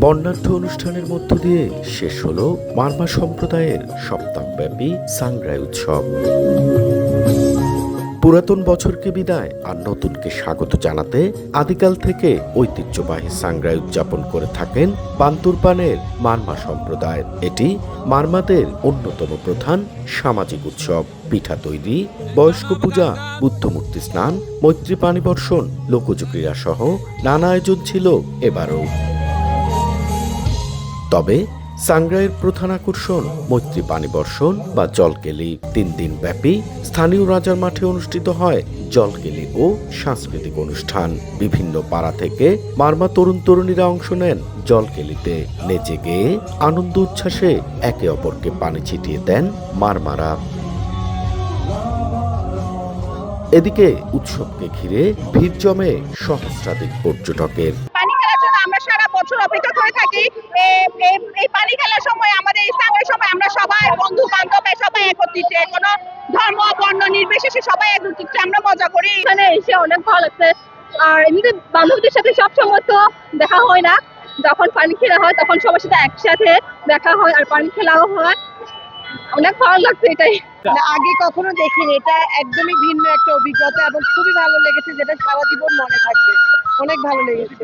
বর্ণাঢ্য অনুষ্ঠানের মধ্য দিয়ে শেষ হলো মারমা সম্প্রদায়ের সপ্তাহব্যাপী সাংগ্রাই উৎসব। পুরাতন বছরকে বিদায় আর নতুনকে স্বাগত জানাতে আদিকাল থেকে ঐতিহ্যবাহী সাংগ্রাই উদযাপন করে থাকেন বান্তুরপানের মারমা সম্প্রদায়। এটি মারমাদের অন্যতম প্রধান সামাজিক উৎসব। পিঠা তৈরি, বয়স্ক পূজা, বুদ্ধমূর্তি স্নান, মৈত্রী পানি বর্ষণ, লোকজ ক্রীড়া সহ নানা আয়োজন ছিল এবারও। তবে সাংগ্রাইয়ের প্রধান আকর্ষণ মৈত্রী পানি বর্ষণ বা জলকেলি। 3 দিন ব্যাপী স্থানীয় রাজার মাঠে অনুষ্ঠিত হয় জলকেলি ও সাংস্কৃতিক অনুষ্ঠান। বিভিন্ন পাড়া থেকে মারমা তরুণ তরুণীরা অংশ নেন জলকেলিতে। নেচে গেয়ে আনন্দ উচ্ছ্বাসে একে অপরকে পানি ছিটিয়ে দেন মারমারা। এদিকে উৎসবকে ঘিরে ভিড় জমে সহস্রাধিক পর্যটকের। পানি খেলার জন্য আমরা সারা বছর অপেক্ষা করে থাকি। এই পানি খেলার সময় আমাদের এই স্নানের সময় আমরা সবাই বন্ধু বান্ধব সবাই একত্রিত, কোনো ধর্ম বর্ণ নির্বিশেষে সবাই একত্রিত আমরা মজা করি। এখানে এসে অনেক ভালো লাগছে। আর এমনিতে বান্ধবীদের সাথে সবসময় তো দেখা হয় না, যখন পানি খেলা হয় তখন সবার সাথে একসাথে দেখা হয় আর পানি খেলাও হয়। অনেক ভালো লাগছে এটাই। আগে কখনো দেখিনি, এটা একদমই ভিন্ন একটা অভিজ্ঞতা এবং খুবই ভালো লেগেছে, যেটা সারা জীবন মনে থাকবে। অনেক ভালো লেগেছে।